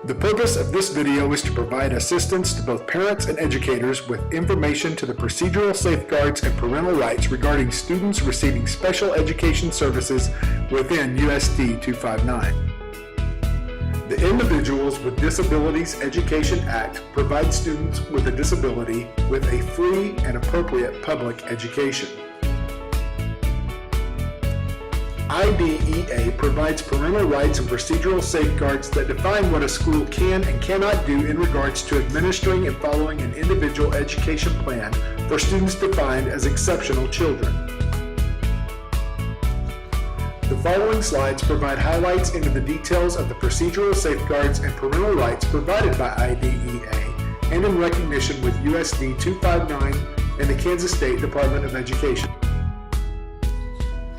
The purpose of this video is to provide assistance to both parents and educators with information to the procedural safeguards and parental rights regarding students receiving special education services within USD 259. The Individuals with Disabilities Education Act provides students with a disability with a free and appropriate public education. IDEA provides parental rights and procedural safeguards that define what a school can and cannot do in regards to administering and following an individual education plan for students defined as exceptional children. The following slides provide highlights into the details of the procedural safeguards and parental rights provided by IDEA and in recognition with USD 259 and the Kansas State Department of Education.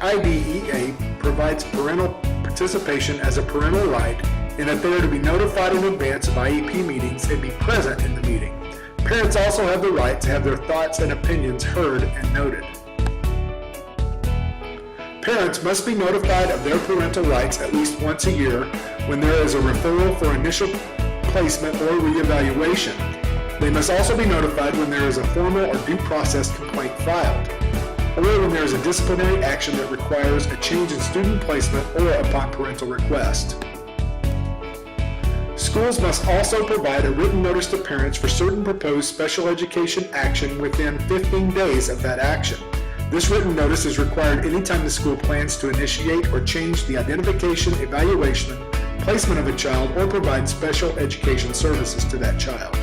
IDEA provides parental participation as a parental right in that they are to be notified in advance of IEP meetings and be present in the meeting. Parents also have the right to have their thoughts and opinions heard and noted. Parents must be notified of their parental rights at least once a year when there is a referral for initial placement or reevaluation. They must also be notified when there is a formal or due process complaint filed, or when there is a disciplinary action that requires a change in student placement or upon parental request. Schools must also provide a written notice to parents for certain proposed special education action within 15 days of that action. This written notice is required anytime the school plans to initiate or change the identification, evaluation, placement of a child, or provide special education services to that child.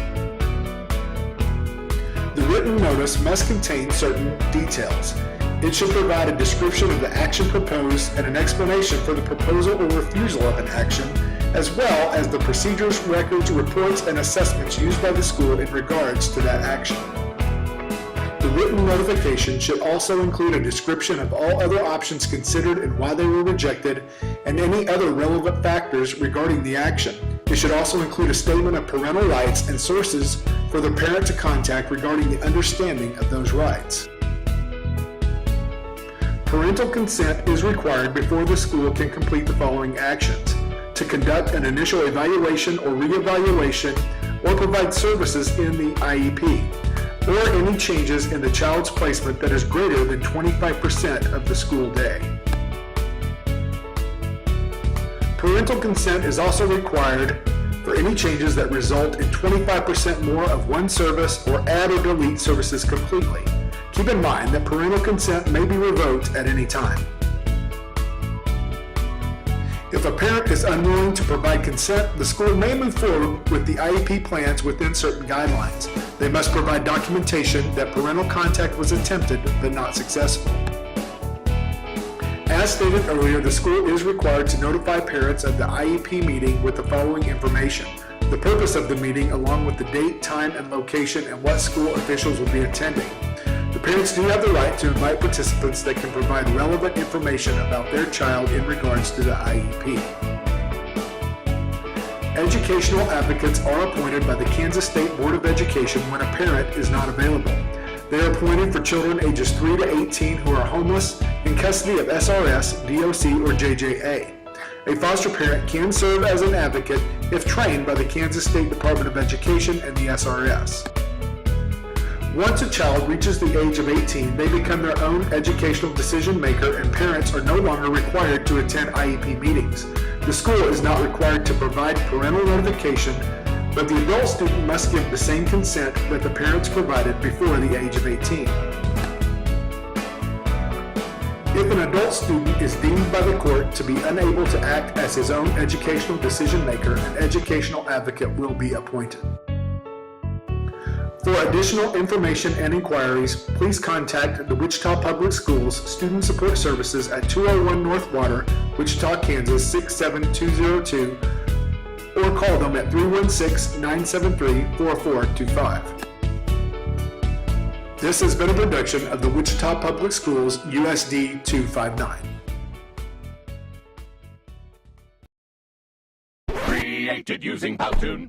The written notice must contain certain details. It should provide a description of the action proposed and an explanation for the proposal or refusal of an action, as well as the procedures, records, reports, and assessments used by the school in regards to that action. The written notification should also include a description of all other options considered and why they were rejected, and any other relevant factors regarding the action. It should also include a statement of parental rights and sources for the parent to contact regarding the understanding of those rights. Parental consent is required before the school can complete the following actions: to conduct an initial evaluation or reevaluation, or provide services in the IEP, or any changes in the child's placement that is greater than 25% of the school day. Parental consent is also required for any changes that result in 25% more of one service or add or delete services completely. Keep in mind that parental consent may be revoked at any time. If a parent is unwilling to provide consent, the school may move forward with the IEP plans within certain guidelines. They must provide documentation that parental contact was attempted but not successful. As stated earlier, the school is required to notify parents of the IEP meeting with the following information: the purpose of the meeting along with the date, time, and location, and what school officials will be attending. The parents do have the right to invite participants that can provide relevant information about their child in regards to the IEP. Educational advocates are appointed by the Kansas State Board of Education when a parent is not available. They are appointed for children ages 3 to 18 who are homeless, in custody of SRS, DOC, or JJA. A foster parent can serve as an advocate if trained by the Kansas State Department of Education and the SRS. Once a child reaches the age of 18, they become their own educational decision maker, and parents are no longer required to attend IEP meetings. The school is not required to provide parental notification, but the adult student must give the same consent that the parents provided before the age of 18. If an adult student is deemed by the court to be unable to act as his own educational decision maker, an educational advocate will be appointed. For additional information and inquiries, please contact the Wichita Public Schools Student Support Services at 201 North Water, Wichita, Kansas 67202, or call them at 316-973-4425. This has been a production of the Wichita Public Schools USD 259. Created using Powtoon.